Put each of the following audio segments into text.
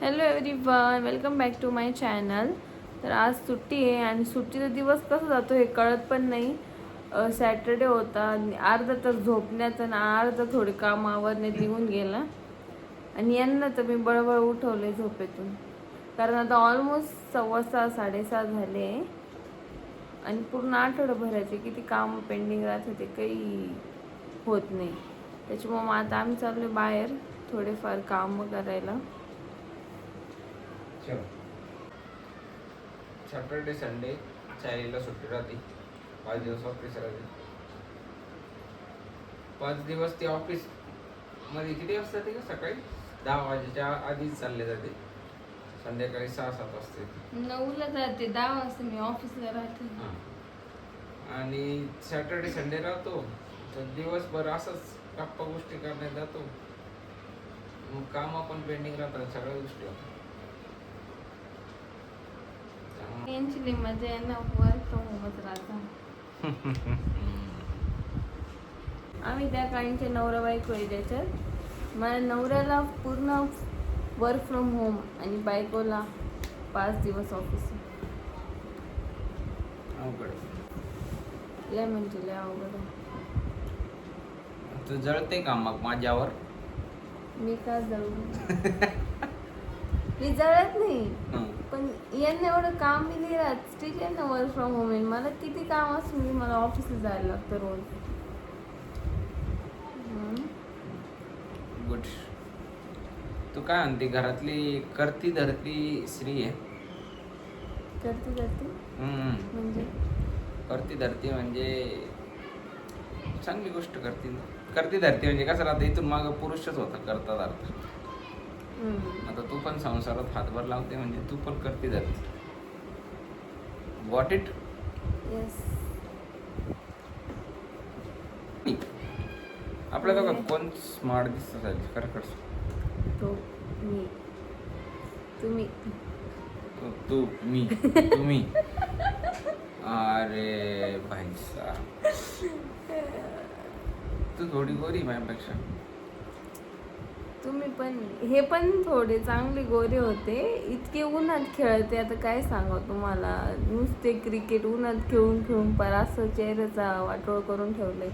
Hello everyone, welcome back to my channel. तर आज सुट्टी आहे आणि सुट्टीचा दिवस कसा जातो हे कळत पण नाही. सॅटर्डे होता, अर्धा तास झोपण्यात आणि अर्धा थोडे काम आवरण्यात निघून गेला. आणि यांना तर मी बळबळ उठवले झोपेतून, कारण आता ऑलमोस्ट 6:15 6:30 झाले आणि पूर्ण आठवड्याभराचे किती काम पेंडिंग राहत होते, काही होत नाही. त्याच्यामुळे मग आता आम्ही चाललो बाहेर थोडेफार काम करायला. सॅटर्डे संडे चायला सुट्टी राहते. 5 दिवस ऑफिस राहते. 5 दिवस ते ऑफिस मध्ये किती वाजता ते सकाळी 10 वाजेच्या आधीच चालले जाते. संध्याकाळी 6-7 वाजता येते. 9ला जाते, 10 वाजता मी ऑफिसला राहते. आणि सॅटर्डे संडे राहतो तर दिवसभर असंच गप्पा गोष्टी करण्यात जातो. मग काम पण पेंडिंग राहतात, सगळ्या गोष्टी होतात. यांची लई मजा आहे ना, वर्क फ्रॉम होमच राहता. आम्ही त्या काहींचे नवरा बायको आहे. त्याच्यात माझ्या नवऱ्याला पूर्ण वर्क फ्रॉम होम आणि बायकोला 5 दिवस ऑफिस. लय म्हणजे लय अवघड आहे. तू जळते का मग माझ्यावर? मी का जळू? मी जळत नाही, पण यांना एवढं काम मी नाही राहत. स्टिल यांना वर्क फ्रॉम होम आहे. मला किती काम असून मला ऑफिसला जायला लागतं रोज. गुड. तू काय म्हणते, घरातली करती धरती स्त्री आहे. करते म्हणजे करती धरती म्हणजे चांगली गोष्ट. करती धरती म्हणजे कसं राहतं, इथून मागं पुरुषच होता करता धरता. आता तू पण संसारात हातभार लावते म्हणजे तू पण करती धरती. Got it? येस. आपल्या दोघात कोण स्मार्ट दिसत असेल खरं? तो मी, तुम्ही. तू मी तुम्ही. अरे भाई साहब, तू थोडी गोरी माझ्यापेक्षा. तुम्ही पण, हे पण थोडे चांगले गोरे होते. इतके उन्हात खेळते, आता काय सांगा तुम्हाला. नुसते क्रिकेट उन्हात खेळून खेळून पर असं चेहऱ्याचा वाटोळ करून ठेवलंय.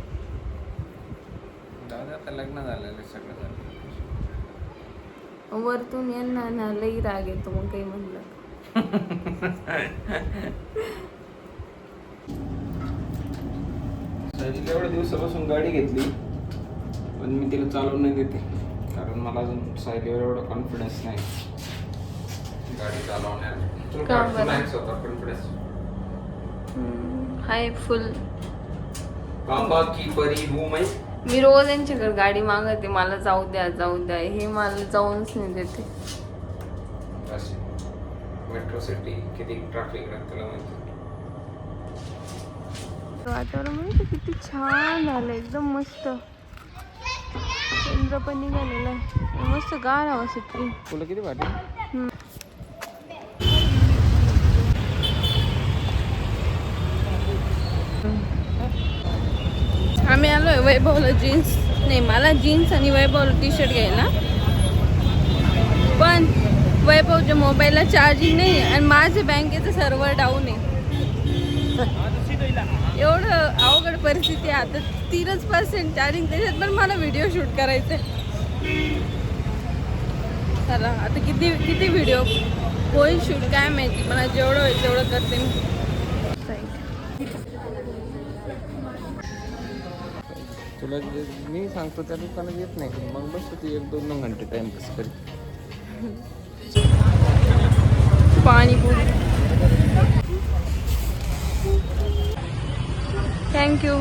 दादा आता लग्न झालेलं सगळं झालं. वरतून यांना ना लई राग येतो मग काही म्हणलं. एवढ्या दिवसापासून गाडी घेतली, पण मी तिला चालवून नाही देते, कारण मला अजून सायलीवर एवढा कॉन्फिडन्स नाही गाडी चालवण्यात. कॉन्फिडन्स हाय फुल. बाबा की परी हूँ मैं. मी रोज यांच्याकडे गाडी मागते, मला जाऊ द्या जाऊ द्या. हे मला जाऊनच नाही देते. मेट्रो सिटी किती ट्रॅफिक राहतं तुला माहिती. वातावरण म्हणजे किती छान झालं, एकदम मस्त. चंद्र पण निघालेला आहे, मस्त गार हवा सुटली. तुला किती वाटत? आम्ही आलोय वैभवला जीन्स, नाही मला जीन्स आणि वैभवला टी शर्ट घ्यायला. पण वैभवच्या मोबाईलला चार्जिंग नाही आणि माझे बँकेचं सर्व्हर डाऊन आहे. एवढं अवघड परिस्थिती आहे. आता 3% चार्जिंग, त्याच्यात पण मला व्हिडिओ शूट करायचं. चला आता किती व्हिडिओ होईल शूट काय माहिती, मला जेवढं होईल तेवढं करते मी. तुला मी सांगतो त्या दुकानात येत नाही, मग बस तू 1-2 घंटे टाइमपास कर. पाणीपुरी. थँक्यू.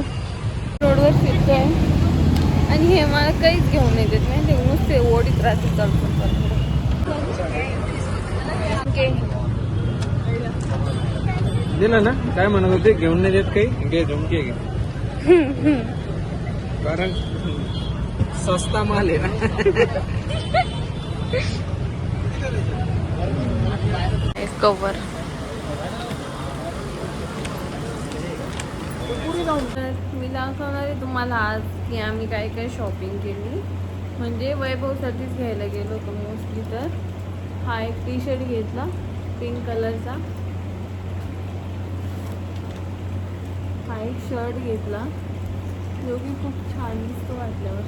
रोडवर फिरतोय आणि हे मला काहीच घेऊन नाही देत माहिती, नुसते ओढीत राहते चालतो. दिलं ना काय म्हणत होते, घेऊन नाही देत काही. घे झुमके घे, कारण सस्ता माल आहे ना. कवर. मी दाखवणार आहे तुम्हाला आज की आम्ही काय काय शॉपिंग केली. म्हणजे वैभवसाठीच घ्यायला गेलो होतो मोस्टली. तर हा एक टी शर्ट घेतला पिंक कलरचा. हा एक शर्ट घेतला जो की खूप छान दिसतो घातल्यावर.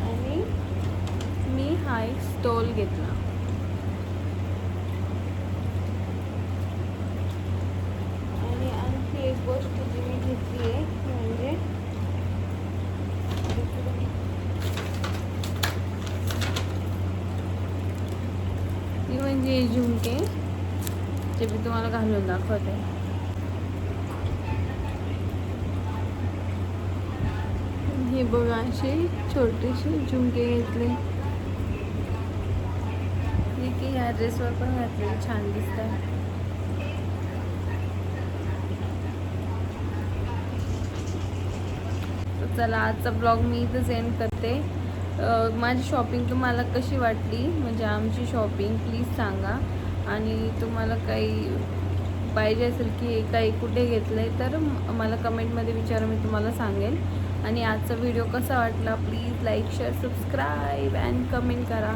आणि मी हा एक स्टोल घेतला. आणि आणखी एक गोष्ट जी मी घेतली आहे म्हणजे ती म्हणजे झुमके जे मी तुम्हाला घालून दाखवते. हे बघा असे छोटेसे झुमके घेतले जे की ह्या ड्रेसवर पण घातले छान दिसतात. तर चला आजचा ब्लॉग मी इथंच एंड करते. माझी शॉपिंग तुम्हाला कशी वाटली म्हणजे आमची शॉपिंग प्लीज सांगा. आणि तुम्हाला काही पाहिजे असेल की काही कुठे घेतलं आहे तर मला कमेंटमध्ये विचारा, मी तुम्हाला सांगेल. आणि आजचा व्हिडिओ कसा वाटला please like share subscribe and comment करा.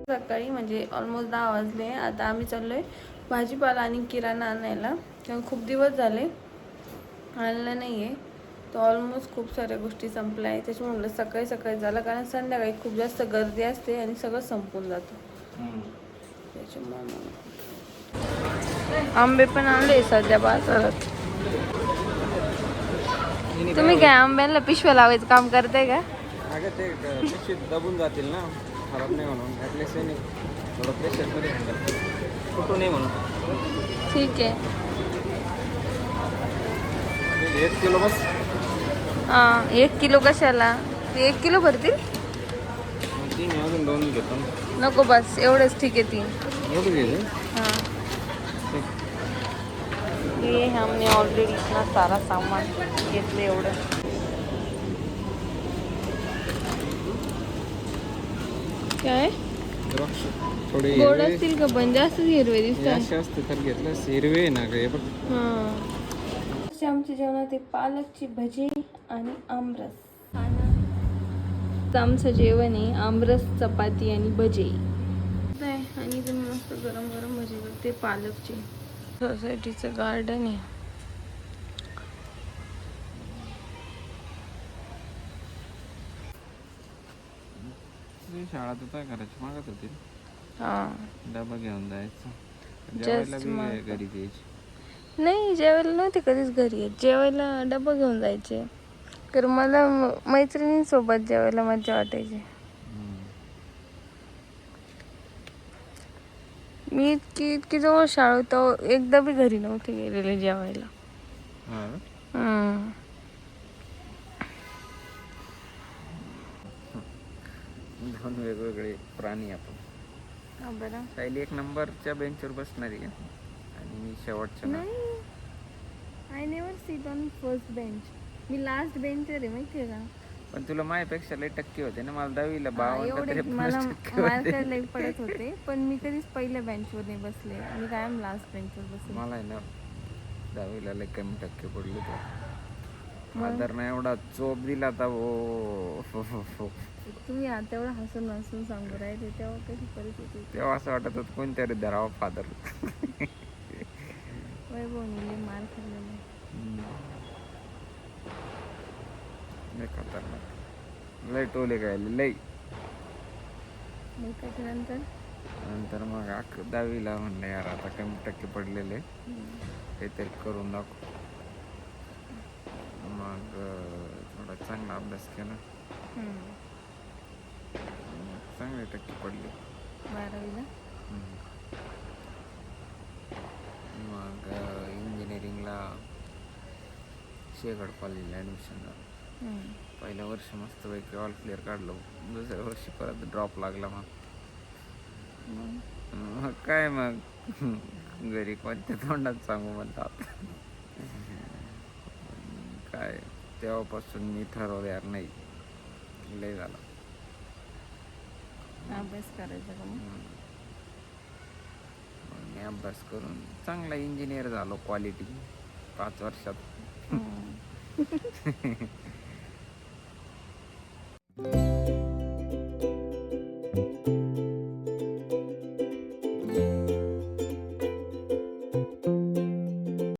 सकाळी म्हणजे ऑलमोस्ट 10 वाजले. आता आम्ही चाललो आहे भाजीपाला आणि किराणा आणायला. तेव्हा खूप दिवस झाले आणलं नाही आहे. तर ऑलमोस्ट खूप साऱ्या गोष्टी संपल्या आहे. त्याच्यामुळे म्हटलं सकाळी सकाळी झालं कारण संध्याकाळी खूप जास्त गर्दी असते आणि सगळं संपून जातं. त्याच्यामुळे आंबे पण आणले सध्या बाजारात. तुम्ही काय आंब्याला पिशव्या लावायचं काम करताय का? अगं ते पिशवीत दबून जातील ना, खराब नाही म्हणून ॲटलिस्ट नाही थोडं प्रेशरमध्ये हँडल कुठं नाही म्हणून. ठीक आहे. 1 किलो बस. हां 1 किलो कशाला? 1 किलो भरतील? 3 अजून 2 घेतो. नको बस एवढंच ठीक आहे 3. एवढं घ्यायचं. हाँ ये हमने ऑलरेडी इतना सारा सामान घेतले एवढं. काय द्राक्ष थोडे गोड हिरवे असतील का पण जास्त हिरवे हे दिसतात. असे असते तर घेतलं हिरवे आहे ना गे बघ. हां आमच्या जेवणात पालकची भजी आणि आमरस. आमचं जेवण आहे आमरस चपाती आणि भजी. आणि तुम्ही मस्त गरम गरम भजी करते पालकची. सोसायटीचं गार्डन आहे. शाळा तर काय करायची मागत होती. हां डबा घेऊन जायचं Just जेवायला बी घरी द्यायची. नाही जेवायला नव्हते कधीच घरी येत. जेवायला डबा घेऊन जायचे. तर मला मैत्रिणींसोबत जेवायला मजा वाटायची. मी इतकी जवळ शाळा होतं एकदा बी घरी नव्हते गेलेले जेवायला. दोन वेगवेगळे प्राणी आपण. बरं सायली 1 नंबरच्या बेंचवर बसणारी आहे आणि मी शेवटच्या. नाही I never seat on first bench. Me last बेंचवर आहे माहिती आहे का. पण तुला माझ्यापेक्षा लय टक्के होते ना. मला 10वीला एवढे 52 मला टक्के मार्क होते. लई पडत होते पण मी कधीच पहिल्या बेंचवर नाही बसले. मी कायम लास्ट बेंचवर बसले. मला आहे ना 10वीला लय कमी टक्के पडले होते. फादरनं एवढा चोप दिला होता हो. तुम्ही आता एवढं हसून हसून सांगू राहिले तेव्हा कशी परिस्थिती होती. तेव्हा असं वाटत होतं कोणतरी धरावं फादर. वैभवने मार खाल्लेला. लय खतरनाक लय टोले गायले लय. मग त्याच्यानंतर नंतर मग 10वीला म्हणलं यार आता कमी टक्के पडलेले काहीतरी करून दाखव. मग थोडा चांगला अभ्यास केला. चांगले टक्के पडले 12वीला. मग इंजिनिअरिंगला शेगड कॉलेजला ॲडमिशन झालं. पहिलं वर्ष मस्तपैकी ऑल क्लिअर काढलं. दुसऱ्या वर्षी परत ड्रॉप लागला. मग काय मग घरी कोणत्या तोंडात सांगू म्हणतात. काय तेव्हापासून मी ठरवलं यार नाही लय झालं अभ्यास करायचा का मग. मी अभ्यास करून चांगला इंजिनियर झालो. क्वालिटी 5 वर्षात. आहे.